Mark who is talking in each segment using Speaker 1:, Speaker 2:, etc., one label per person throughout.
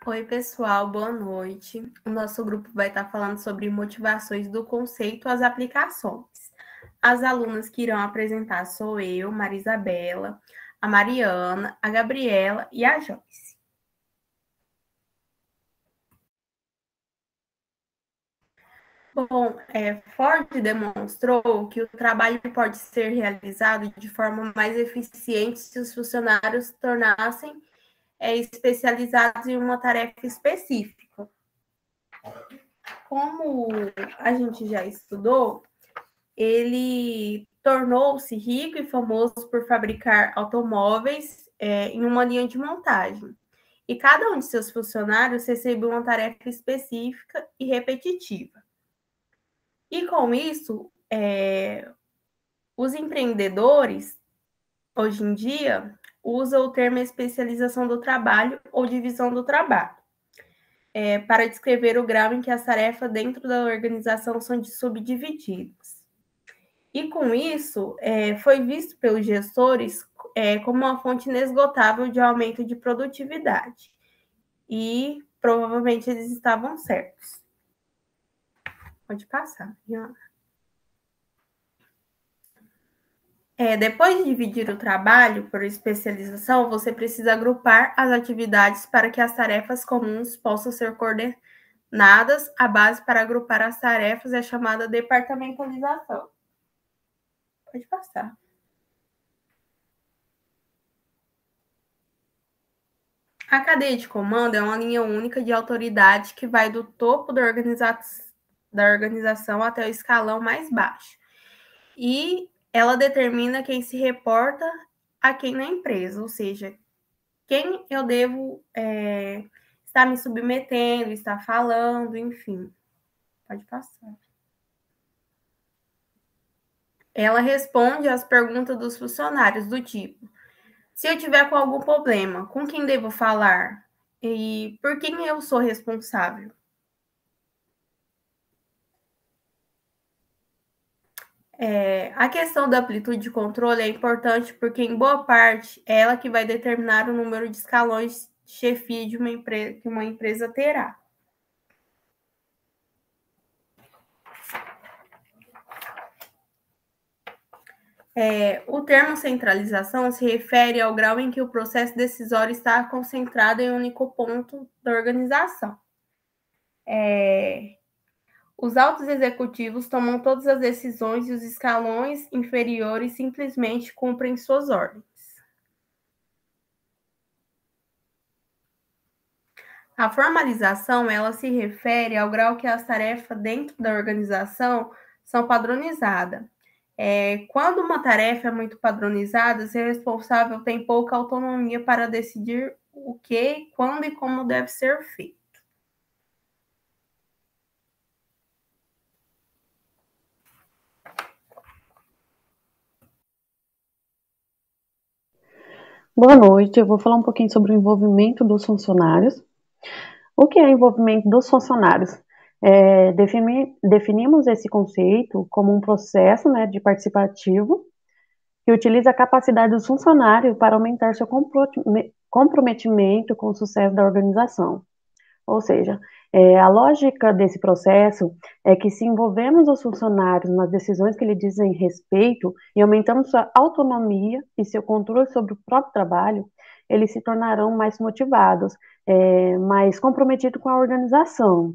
Speaker 1: Oi, pessoal, boa noite. O nosso grupo vai estar falando sobre motivações do conceito às aplicações. As alunas que irão apresentar sou eu, Maria Isabela, a Mariana, a Gabriela e a Joyce. Bom, Ford demonstrou que o trabalho pode ser realizado de forma mais eficiente se os funcionários tornassem especializados em uma tarefa específica. Como a gente já estudou, ele tornou-se rico e famoso por fabricar automóveis em uma linha de montagem. E cada um de seus funcionários recebeu uma tarefa específica e repetitiva. E com isso, os empreendedores, hoje em dia, usam o termo especialização do trabalho ou divisão do trabalho, para descrever o grau em que as tarefas dentro da organização são subdivididas. E com isso, foi visto pelos gestores como uma fonte inesgotável de aumento de produtividade. E provavelmente eles estavam certos. Pode passar, Mariana. Depois de dividir o trabalho por especialização, você precisa agrupar as atividades para que as tarefas comuns possam ser coordenadas. A base para agrupar as tarefas é chamada departamentalização. Pode passar. A cadeia de comando é uma linha única de autoridade que vai do topo da organização até o escalão mais baixo. E ela determina quem se reporta a quem na empresa, ou seja, quem eu devo estar me submetendo, estar falando, enfim. Pode passar. Ela responde às perguntas dos funcionários do tipo: se eu tiver com algum problema, com quem devo falar? E por quem eu sou responsável? A questão da amplitude de controle é importante porque, em boa parte, é ela que vai determinar o número de escalões de chefia de uma empresa, que uma empresa terá. O termo centralização se refere ao grau em que o processo decisório está concentrado em um único ponto da organização. Os altos executivos tomam todas as decisões e os escalões inferiores simplesmente cumprem suas ordens. A formalização, ela se refere ao grau que as tarefas dentro da organização são padronizadas. Quando uma tarefa é muito padronizada, seu responsável tem pouca autonomia para decidir o que, quando e como deve ser feito.
Speaker 2: Boa noite, eu vou falar um pouquinho sobre o envolvimento dos funcionários. O que é envolvimento dos funcionários? Definimos esse conceito como um processo, de participativo que utiliza a capacidade dos funcionários para aumentar seu comprometimento com o sucesso da organização. Ou seja, a lógica desse processo é que se envolvemos os funcionários nas decisões que lhe dizem respeito e aumentamos sua autonomia e seu controle sobre o próprio trabalho, eles se tornarão mais motivados, mais comprometidos com a organização.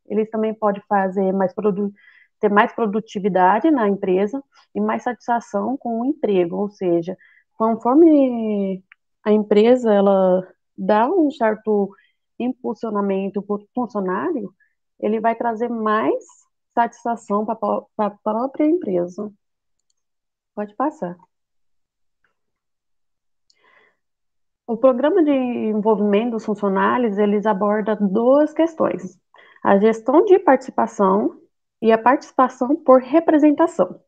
Speaker 2: Eles também podem ter mais produtividade na empresa e mais satisfação com o emprego, ou seja, conforme a empresa ela dá um certo impulsionamento por funcionário, ele vai trazer mais satisfação para a própria empresa. Pode passar. O programa de envolvimento dos funcionários, eles aborda duas questões: a gestão de participação e a participação por representação.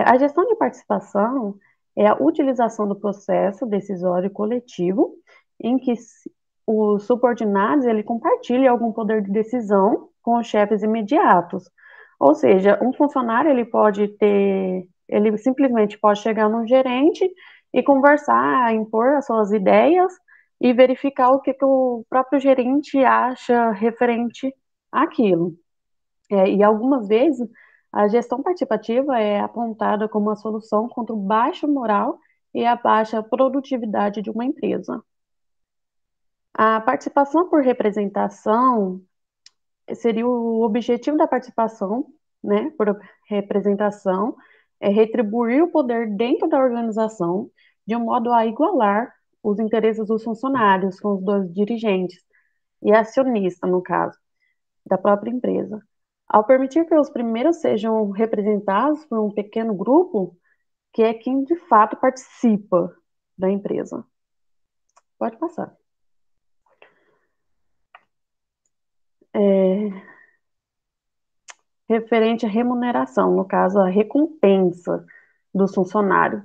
Speaker 2: A gestão de participação é a utilização do processo decisório coletivo em que os subordinados ele compartilha algum poder de decisão com os chefes imediatos. Ou seja, um funcionário ele simplesmente pode chegar num gerente e conversar, impor as suas ideias e verificar o que o próprio gerente acha referente àquilo. E algumas vezes a gestão participativa é apontada como uma solução contra o baixo moral e a baixa produtividade de uma empresa. A participação por representação seria o objetivo da participação, né, por representação, é retribuir o poder dentro da organização de um modo a igualar os interesses dos funcionários com os dos dirigentes e acionista, no caso, da própria empresa. Ao permitir que os primeiros sejam representados por um pequeno grupo, que é quem de fato participa da empresa. Pode passar. Referente à remuneração, no caso, a recompensa do funcionário.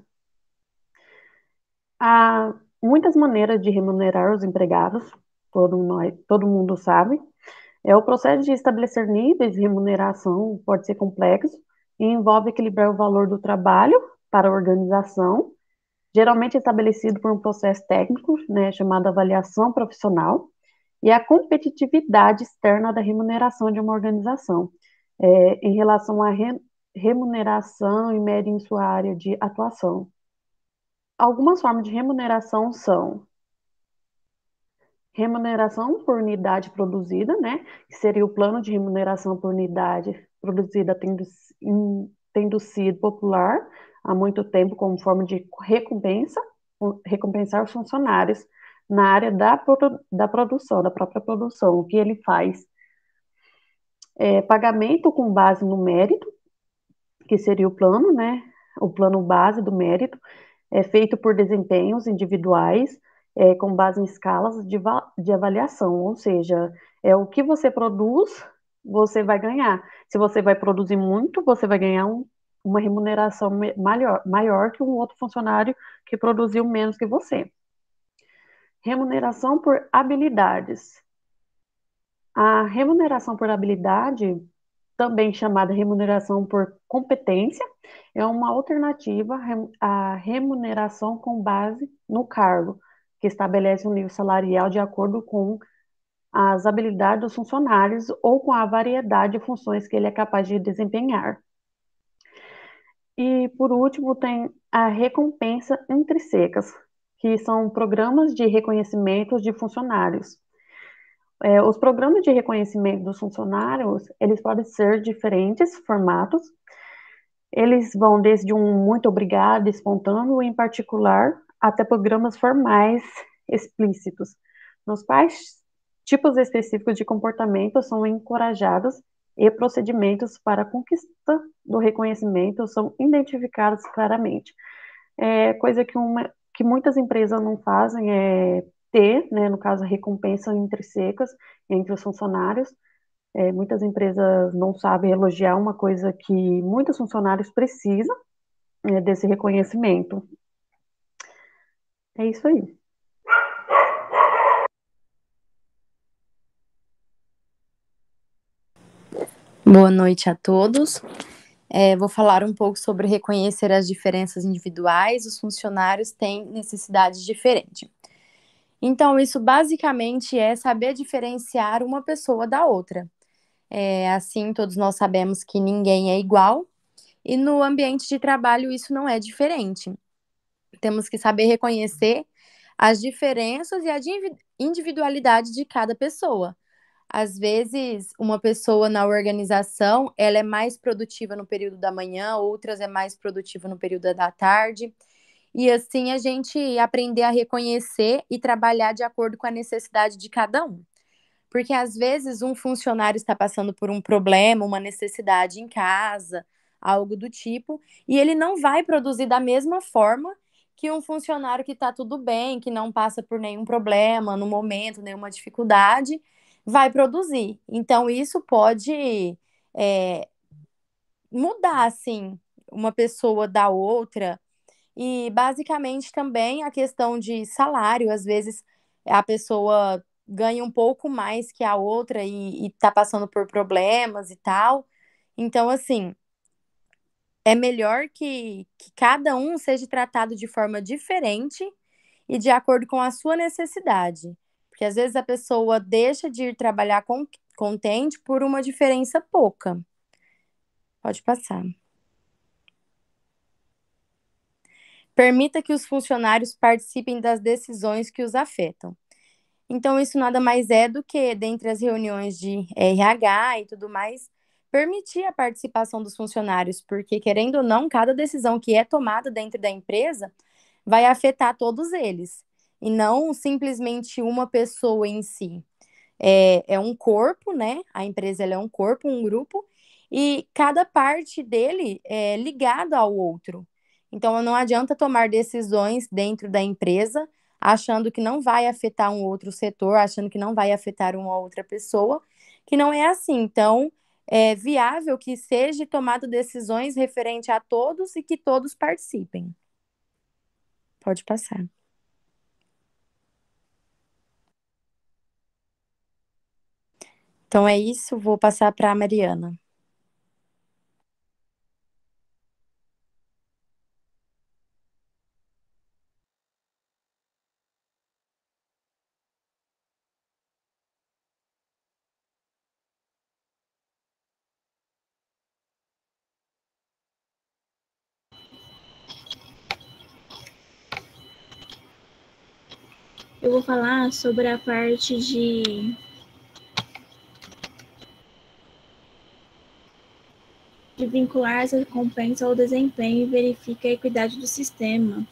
Speaker 2: Há muitas maneiras de remunerar os empregados, todo mundo sabe. O processo de estabelecer níveis de remuneração pode ser complexo e envolve equilibrar o valor do trabalho para a organização, geralmente estabelecido por um processo técnico, né, chamado avaliação profissional, e a competitividade externa da remuneração de uma organização, em relação à remuneração e média em sua área de atuação. Algumas formas de remuneração são remuneração por unidade produzida, né, que seria o plano de remuneração por unidade produzida tendo sido popular há muito tempo como forma de recompensar os funcionários na área da produção, da própria produção. O que ele faz? Pagamento com base no mérito, que seria o plano, né, o plano base do mérito, é feito por desempenhos individuais, com base em escalas de avaliação, ou seja, o que você produz, você vai ganhar. Se você vai produzir muito, você vai ganhar uma remuneração maior que um outro funcionário que produziu menos que você. Remuneração por habilidades. A remuneração por habilidade, também chamada remuneração por competência, é uma alternativa à remuneração com base no cargo, que estabelece um nível salarial de acordo com as habilidades dos funcionários ou com a variedade de funções que ele é capaz de desempenhar. E, por último, tem a recompensa intrínseca, que são programas de reconhecimento de funcionários. Os programas de reconhecimento dos funcionários, eles podem ser diferentes formatos. Eles vão desde um muito obrigado, espontâneo, em particular, até programas formais explícitos, nos quais tipos específicos de comportamento são encorajados e procedimentos para a conquista do reconhecimento são identificados claramente. Coisa que muitas empresas não fazem é ter, né, no caso, recompensas intrínsecas entre os funcionários. Muitas empresas não sabem elogiar uma coisa que muitos funcionários precisam, desse reconhecimento. É isso aí.
Speaker 3: Boa noite a todos. Vou falar um pouco sobre reconhecer as diferenças individuais. Os funcionários têm necessidades diferentes. Então, isso basicamente é saber diferenciar uma pessoa da outra. Assim, todos nós sabemos que ninguém é igual, e no ambiente de trabalho isso não é diferente. Temos que saber reconhecer as diferenças e a individualidade de cada pessoa. Às vezes, uma pessoa na organização, ela é mais produtiva no período da manhã, outras é mais produtiva no período da tarde. E assim a gente aprender a reconhecer e trabalhar de acordo com a necessidade de cada um. Porque às vezes um funcionário está passando por um problema, uma necessidade em casa, algo do tipo, e ele não vai produzir da mesma forma que um funcionário que está tudo bem, que não passa por nenhum problema no momento, nenhuma dificuldade, vai produzir. Então, isso pode mudar, assim, uma pessoa da outra. E, basicamente, também a questão de salário. Às vezes, a pessoa ganha um pouco mais que a outra e está passando por problemas e tal. Então, assim, é melhor que cada um seja tratado de forma diferente e de acordo com a sua necessidade. Porque às vezes a pessoa deixa de ir trabalhar contente por uma diferença pouca. Pode passar. Permita que os funcionários participem das decisões que os afetam. Então, isso nada mais é do que, dentre as reuniões de RH e tudo mais, permitir a participação dos funcionários, porque, querendo ou não, cada decisão que é tomada dentro da empresa vai afetar todos eles, e não simplesmente uma pessoa em si. É um corpo, né? A empresa ela é um corpo, um grupo, e cada parte dele é ligada ao outro. Então, não adianta tomar decisões dentro da empresa achando que não vai afetar um outro setor, achando que não vai afetar uma outra pessoa, que não é assim. Então, é viável que seja tomado decisões referente a todos e que todos participem. Pode passar. Então é isso, vou passar para a Mariana.
Speaker 4: Eu vou falar sobre a parte de vincular essa recompensa ao desempenho e verifica a equidade do sistema.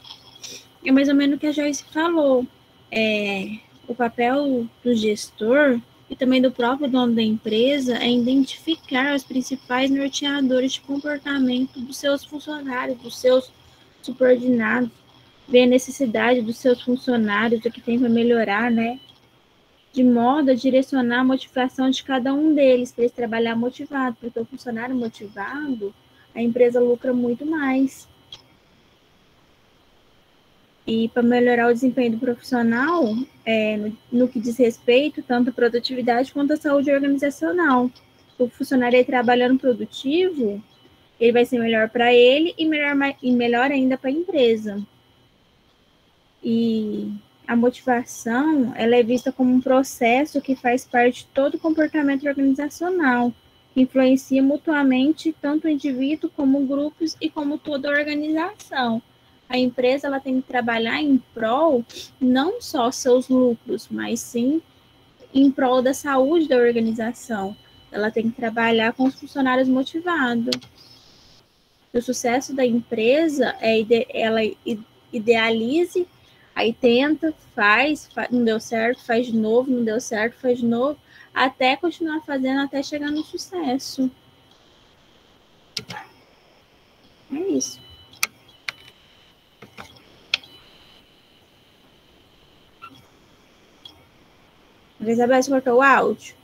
Speaker 4: É mais ou menos o que a Joyce falou. O papel do gestor e também do próprio dono da empresa é identificar os principais norteadores de comportamento dos seus funcionários, dos seus subordinados, ver a necessidade dos seus funcionários, o que tem para melhorar, né? De modo a direcionar a motivação de cada um deles, para eles trabalhar motivado, porque o funcionário motivado, a empresa lucra muito mais. E para melhorar o desempenho do profissional, no que diz respeito, tanto à produtividade quanto à saúde organizacional. O funcionário aí trabalhando produtivo, ele vai ser melhor para ele e melhor ainda para a empresa. E a motivação, ela é vista como um processo que faz parte de todo o comportamento organizacional, que influencia mutuamente tanto o indivíduo como grupos e como toda a organização. A empresa ela tem que trabalhar em prol não só seus lucros, mas sim em prol da saúde da organização. Ela tem que trabalhar com os funcionários motivados. O sucesso da empresa ela idealize, aí tenta, faz, não deu certo, faz de novo, não deu certo, faz de novo, até continuar fazendo, até chegar no sucesso. É isso. Elizabeth cortou o áudio.